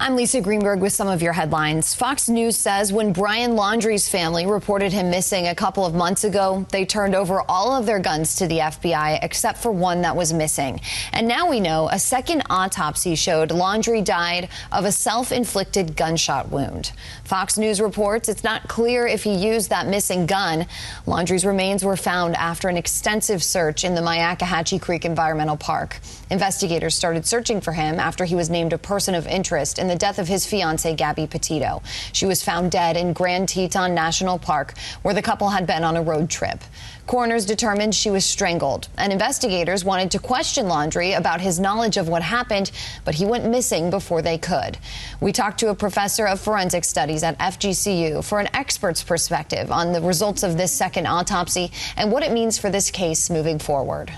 I'm Lisa Greenberg with some of your headlines. Fox News says when Brian Laundrie's family reported him missing a couple of months ago, they turned over all of their guns to the FBI except for one that was missing. And now we know a second autopsy showed Laundrie died of a self-inflicted gunshot wound. Fox News reports it's not clear if he used that missing gun. Laundrie's remains were found after an extensive search in the Myakkahatchee Creek Environmental Park. Investigators started searching for him after he was named a person of interest in the death of his fiancée, Gabby Petito. She was found dead in Grand Teton National Park, where the couple had been on a road trip. Coroners determined she was strangled, and investigators wanted to question Laundrie about his knowledge of what happened, but he went missing before they could. We talked to a professor of forensic studies at FGCU for an expert's perspective on the results of this second autopsy and what it means for this case moving forward.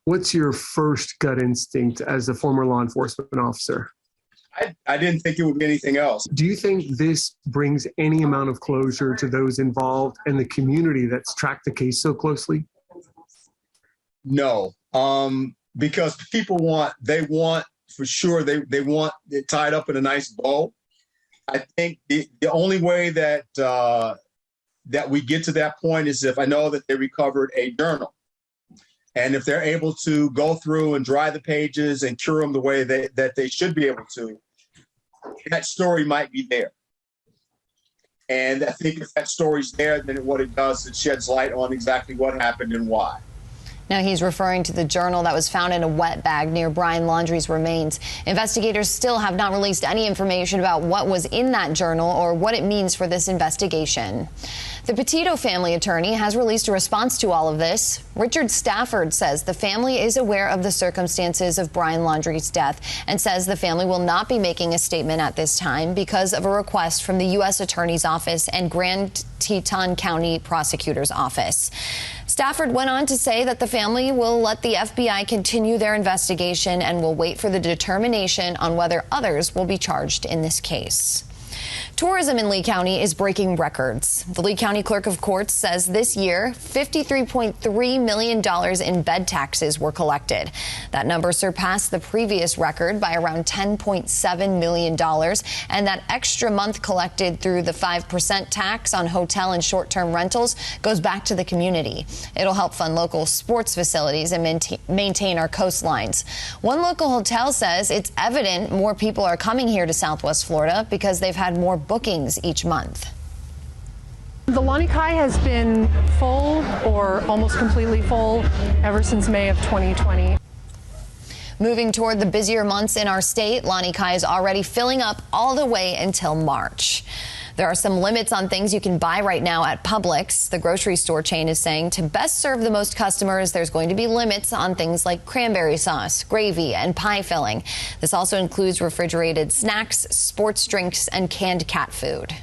What's your first gut instinct as a former law enforcement officer? I didn't think it would be anything else. Do you think this brings any amount of closure to those involved and the community that's tracked the case so closely? No, because people want for sure, they want it tied up in a nice bow. I think the only way that we get to that point is if I know that they recovered a journal. And if they're able to go through and dry the pages and cure them the way that they should be able to, that story might be there. And I think if that story's there, then what it does, it sheds light on exactly what happened and why. Now, he's referring to the journal that was found in a wet bag near Brian Laundrie's remains. Investigators still have not released any information about what was in that journal or what it means for this investigation. The Petito family attorney has released a response to all of this. Richard Stafford says the family is aware of the circumstances of Brian Laundrie's death and says the family will not be making a statement at this time because of a request from the U.S. Attorney's Office and Grand Teton County Prosecutor's Office. Stafford went on to say that the family will let the FBI continue their investigation and will wait for the determination on whether others will be charged in this case. Tourism in Lee County is breaking records. The Lee County Clerk of Courts says this year, $53.3 million in bed taxes were collected. That number surpassed the previous record by around $10.7 million, and that extra month collected through the 5% tax on hotel and short-term rentals goes back to the community. It'll help fund local sports facilities and maintain our coastlines. One local hotel says it's evident more people are coming here to Southwest Florida because they've had more bookings each month. The Lani Kai has been full or almost completely full ever since May of 2020. Moving toward the busier months in our state, Lani Kai is already filling up all the way until March. There are some limits on things you can buy right now at Publix. The grocery store chain is saying to best serve the most customers, there's going to be limits on things like cranberry sauce, gravy, and pie filling. This also includes refrigerated snacks, sports drinks, and canned cat food.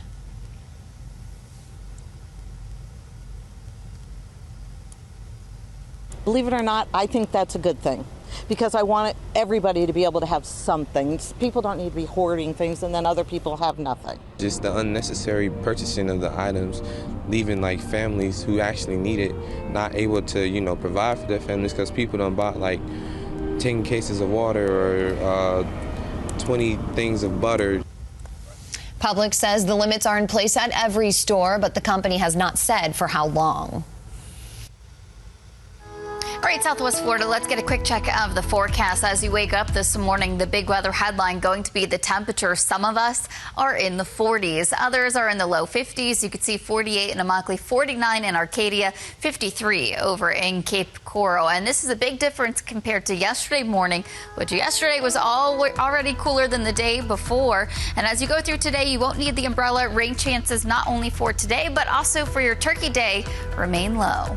Believe it or not, I think that's a good thing, because I want everybody to be able to have something. People don't need to be hoarding things and then other people have nothing. Just the unnecessary purchasing of the items, leaving like families who actually need it, not able to, provide for their families because people don't buy like 10 cases of water or 20 things of butter. Publix says the limits are in place at every store, but the company has not said for how long. All right, Southwest Florida, let's get a quick check of the forecast. As you wake up this morning, the big weather headline going to be the temperature. Some of us are in the 40s. Others are in the low 50s. You could see 48 in Immokalee, 49 in Arcadia, 53 over in Cape Coral. And this is a big difference compared to yesterday morning, which yesterday was already cooler than the day before. And as you go through today, you won't need the umbrella. Rain chances not only for today, but also for your Turkey Day remain low.